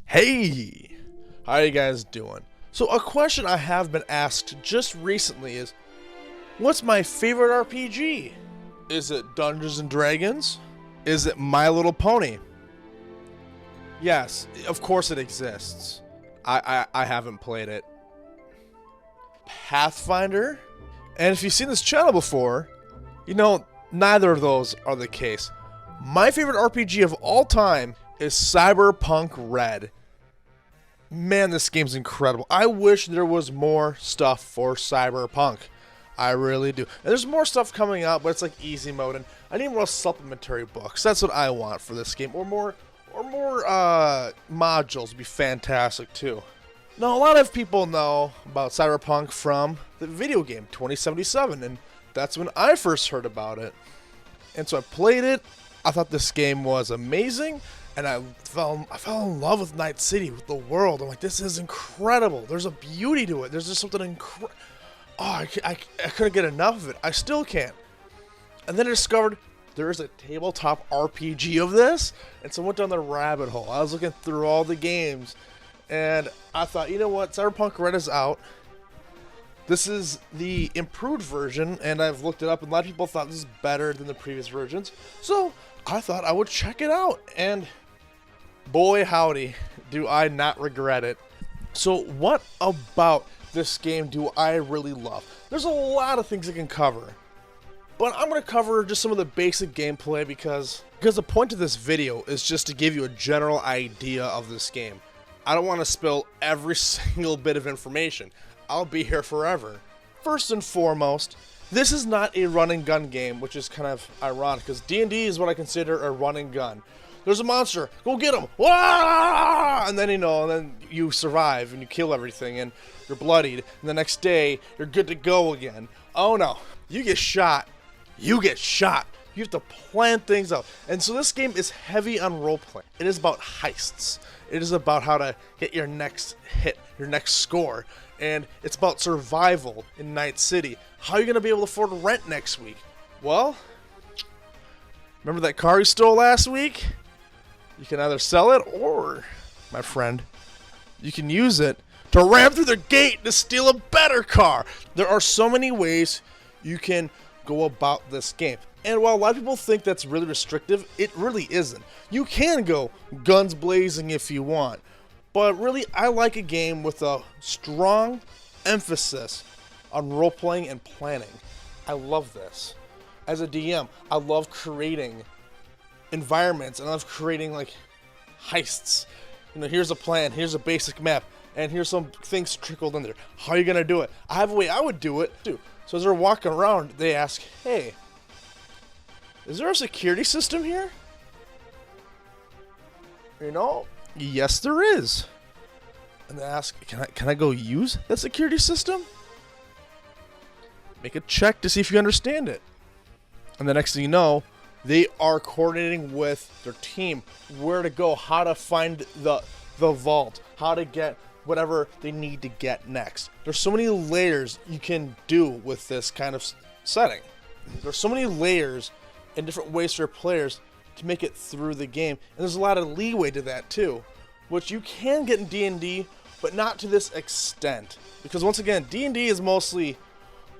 Hey, how you guys doing? So a question I have been asked just recently is, what's my favorite RPG? Is it Dungeons and Dragons? Is it My Little Pony? Yes, of course it exists. I haven't played it. Pathfinder? And if you've seen this channel before, you know neither of those are the case. My favorite RPG of all time is Cyberpunk Red. Man, this game's incredible. I wish there was more stuff for Cyberpunk. I really do. And there's more stuff coming out, but it's like easy mode, and I need more supplementary books. That's what I want for this game. Or more modules would be fantastic too. Now, a lot of people know about Cyberpunk from the video game 2077, and that's when I first heard about it. And so I played it. I thought this game was amazing. And I fell in love with Night City, with the world. I'm like, this is incredible. There's a beauty to it. There's just something incredible. Oh, I couldn't get enough of it. I still can't. And then I discovered there is a tabletop RPG of this. And so I went down the rabbit hole. I was looking through all the games. And I thought, you know what? Cyberpunk Red is out. This is the improved version. And I've looked it up. And a lot of people thought this is better than the previous versions. So I thought I would check it out. And boy howdy, do I not regret it. So what about this game do I really love? There's a lot of things I can cover, but I'm going to cover just some of the basic gameplay because the point of this video is just to give you a general idea of this game. I don't want to spill every single bit of information. I'll be here forever. First and foremost, this is not a run and gun game, which is kind of ironic because D&D is what I consider a run and gun. There's a monster. Go get him. Wah! And then, and then you survive and you kill everything and you're bloodied. And the next day, you're good to go again. Oh no. You get shot. You get shot. You have to plan things out. And so this game is heavy on role-playing. It is about heists. It is about how to get your next hit, your next score. And it's about survival in Night City. How are you going to be able to afford rent next week? Well, remember that car you stole last week? You can either sell it or, my friend, you can use it to ram through the gate to steal a better car. There are so many ways you can go about this game. And while a lot of people think that's really restrictive, it really isn't. You can go guns blazing if you want. But really, I like a game with a strong emphasis on role-playing and planning. I love this. As a DM, I love creating environments, and I love creating like heists. You know, here's a plan, here's a basic map, and here's some things trickled in there. How are you gonna do it? I have a way I would do it too. So as they're walking around, they ask, hey, is there a security system here? You know, yes there is. And they ask, can I go use that security system? Make a check to see if you understand it. And the next thing you know, they are coordinating with their team where to go, how to find the vault, how to get whatever they need to get next. There's so many layers you can do with this kind of setting. There's so many layers and different ways for your players to make it through the game. And there's a lot of leeway to that too, which you can get in D&D, but not to this extent. Because once again, D&D is mostly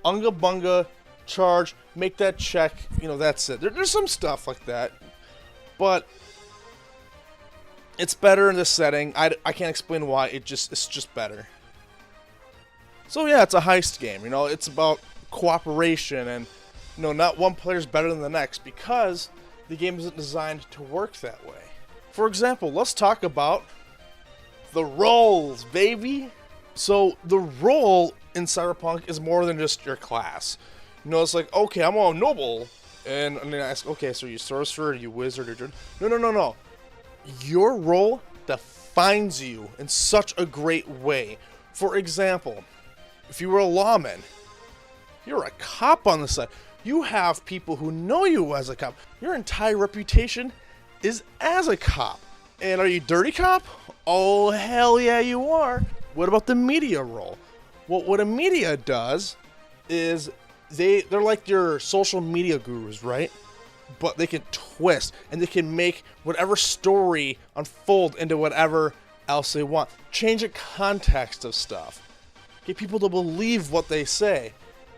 unga bunga, charge, make that check, that's it. There's some stuff like that, but it's better in this setting. I can't explain why, it's just better. So yeah, it's a heist game, it's about cooperation and, not one player's better than the next because the game isn't designed to work that way. For example, let's talk about the roles, baby. So the role in Cyberpunk is more than just your class. It's like, okay, I'm a noble, and then I ask, okay, so are you sorcerer, are you wizard, or druid? No. Your role defines you in such a great way. For example, if you were a lawman, you're a cop on the side. You have people who know you as a cop. Your entire reputation is as a cop. And are you dirty cop? Oh, hell yeah, you are. What about the media role? Well, what a media does is they're like your social media gurus, right? But they can twist and they can make whatever story unfold into whatever else they want. Change the context of stuff. Get people to believe what they say.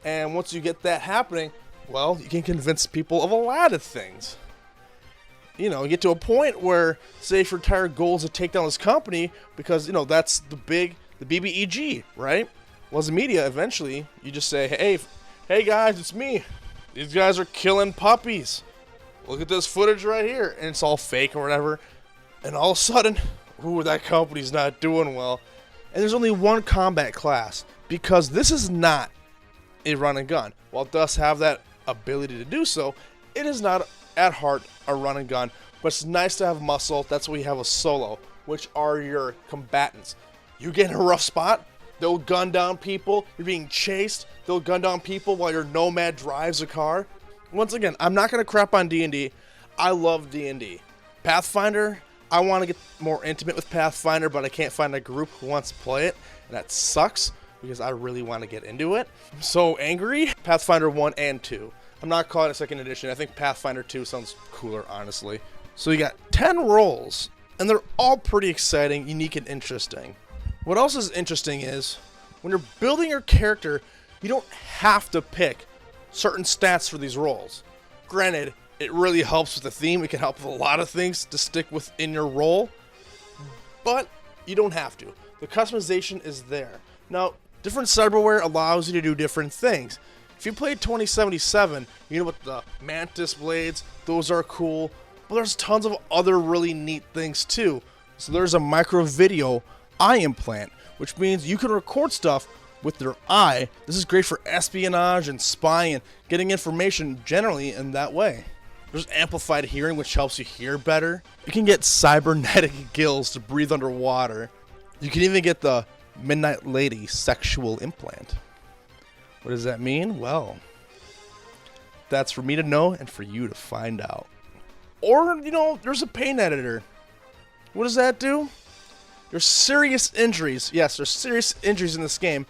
And once you get that happening, well, you can convince people of a lot of things. You know, you get to a point where, say, if your entire goal is to take down this company, because, you know, that's the BBEG, right? Well, as a media, eventually, you just say, hey guys, it's me. These guys are killing puppies. Look at this footage right here. And it's all fake or whatever. And all of a sudden, ooh, that company's not doing well. And there's only one combat class, because this is not a run and gun. While it does have that ability to do so, it is not at heart a run and gun, but it's nice to have muscle. That's why you have a solo, which are your combatants. You get in a rough spot, they'll gun down people. You're being chased, they'll gun down people while your nomad drives a car. Once again, I'm not going to crap on D&D. I love D&D. Pathfinder, I want to get more intimate with Pathfinder, but I can't find a group who wants to play it, and that sucks, because I really want to get into it. I'm so angry. Pathfinder 1 and 2. I'm not calling it a second edition. I think Pathfinder 2 sounds cooler, honestly. So you got 10 roles, and they're all pretty exciting, unique, and interesting. What else is interesting is, when you're building your character, you don't have to pick certain stats for these roles. Granted, it really helps with the theme. It can help with a lot of things to stick within your role, but you don't have to. The customization is there. Now, different cyberware allows you to do different things. If you played 2077, you know what the mantis blades, those are cool, but there's tons of other really neat things too. So there's a micro video eye implant, which means you can record stuff with your eye. This is great for espionage and spying and getting information generally in that way. There's amplified hearing, which helps you hear better. You can get cybernetic gills to breathe underwater. You can even get the Midnight Lady sexual implant. What does that mean? Well, that's for me to know and for you to find out. Or, you know, there's a pain editor. What does that do? There's serious injuries. Yes, there's serious injuries in this game.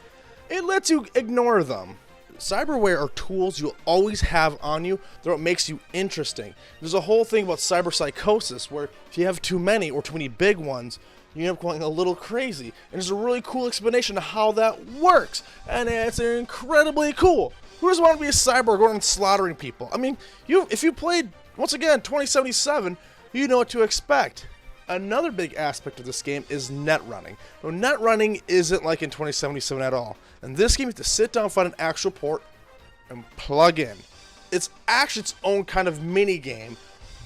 It lets you ignore them. Cyberware are tools you'll always have on you. They're what makes you interesting. There's a whole thing about cyberpsychosis where if you have too many or too many big ones, you end up going a little crazy. And there's a really cool explanation of how that works. And it's incredibly cool. Who doesn't want to be a cyborg going and slaughtering people? I mean, if you played, once again, 2077, you know what to expect. Another big aspect of this game is net running. Now, net running isn't like in 2077 at all. In this game, you have to sit down, find an actual port, and plug in. It's actually its own kind of mini game,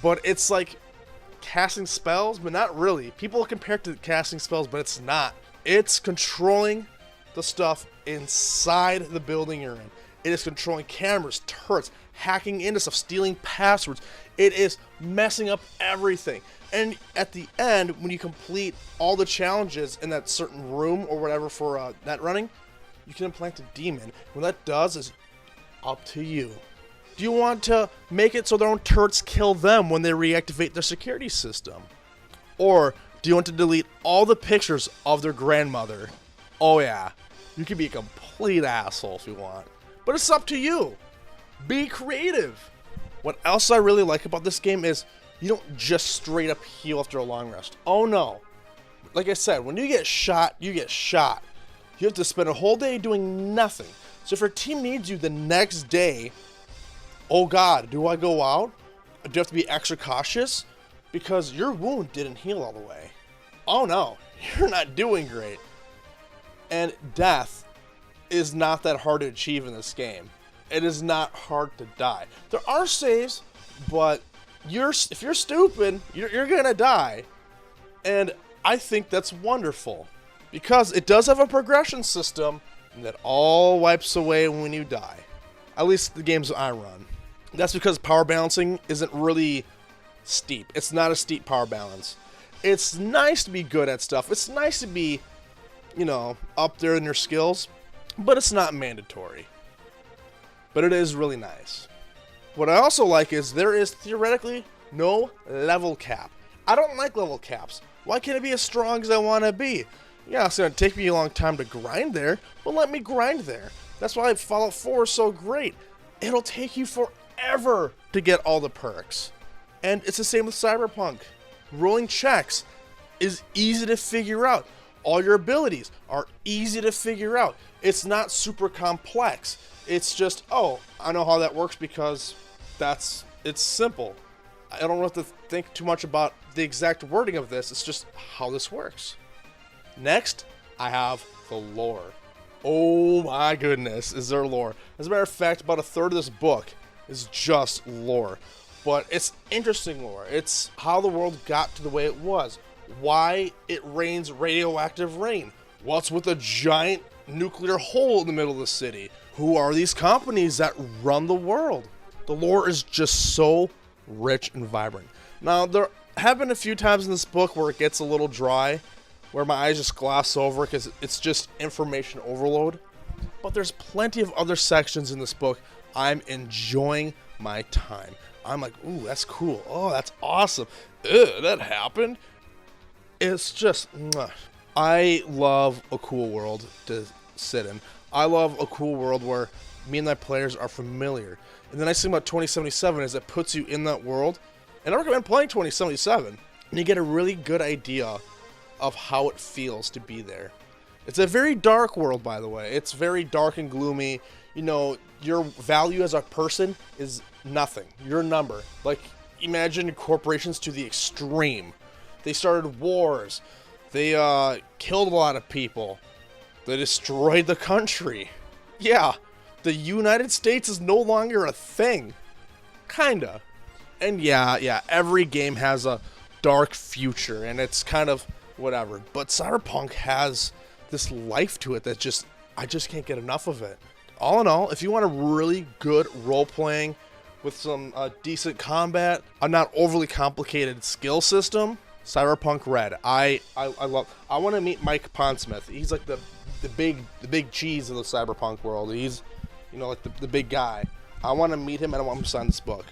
but it's like casting spells, but not really. People compare it to casting spells, but it's not. It's controlling the stuff inside the building you're in. It is controlling cameras, turrets, hacking into stuff, stealing passwords. It is messing up everything. And at the end, when you complete all the challenges in that certain room or whatever for net running, you can implant a demon. What that does is up to you. Do you want to make it so their own turrets kill them when they reactivate their security system? Or do you want to delete all the pictures of their grandmother? Oh yeah, you can be a complete asshole if you want. But it's up to you. Be creative. What else I really like about this game is you don't just straight up heal after a long rest. Oh no. Like I said, when you get shot, you get shot. You have to spend a whole day doing nothing. So if your team needs you the next day, oh god, do I go out? Do you have to be extra cautious? Because your wound didn't heal all the way. Oh no, you're not doing great. And death is not that hard to achieve in this game. It is not hard to die. There are saves, but if you're stupid, you're gonna die. And I think that's wonderful. Because it does have a progression system that all wipes away when you die. At least the games I run. That's because power balancing isn't really steep. It's not a steep power balance. It's nice to be good at stuff. It's nice to be, you know, up there in your skills, but it's not mandatory. But it is really nice. What I also like is there is theoretically no level cap. I don't like level caps. Why can't I be as strong as I want to be? Yeah, it's going to take me a long time to grind there, but let me grind there. That's why Fallout 4 is so great. It'll take you forever to get all the perks. And it's the same with Cyberpunk. Rolling checks. is easy to figure out. All your abilities are easy to figure out. It's not super complex. It's just, oh, I know how that works because it's simple. I don't have to think too much about the exact wording of this. It's just how this works. Next, I have the lore. Oh my goodness, is there lore? As a matter of fact, about a third of this book is just lore. But it's interesting lore. It's how the world got to the way it was. Why it rains radioactive rain. What's with a giant nuclear hole in the middle of the city? Who are these companies that run the world? The lore is just so rich and vibrant. Now, there have been a few times in this book where it gets a little dry, where my eyes just gloss over because it's just information overload. But there's plenty of other sections in this book. I'm enjoying my time. I'm like, ooh, that's cool. Oh, that's awesome. That happened. It's just, I love a cool world to sit in. I love a cool world where me and my players are familiar. And the nice thing about 2077 is it puts you in that world. And I recommend playing 2077. And you get a really good idea of how it feels to be there. It's a very dark world, by the way. It's very dark and gloomy. You know, your value as a person is nothing. Your number. Like, imagine corporations to the extreme. They started wars. They killed a lot of people. They destroyed the country. Yeah, the United States is no longer a thing. Kinda. And yeah, every game has a dark future, and it's kind of whatever. But Cyberpunk has this life to it that I just can't get enough of it. All in all, if you want a really good role-playing with some decent combat, a not overly complicated skill system, Cyberpunk Red. I want to meet Mike Pondsmith. He's like the big cheese of the Cyberpunk world. He's, you know, like the big guy. I want to meet him and I want him to sign this book.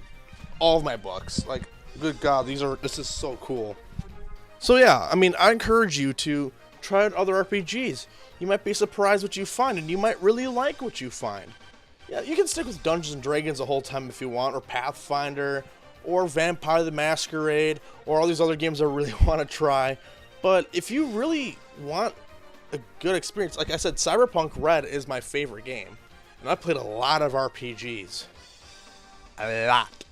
All of my books. Like, good God, this is so cool. So yeah, I mean, I encourage you to try out other RPGs. You might be surprised what you find, and you might really like what you find. Yeah, you can stick with Dungeons and Dragons the whole time if you want, or Pathfinder, or Vampire the Masquerade, or all these other games I really want to try. But if you really want a good experience, like I said, Cyberpunk Red is my favorite game. And I played a lot of RPGs. A lot.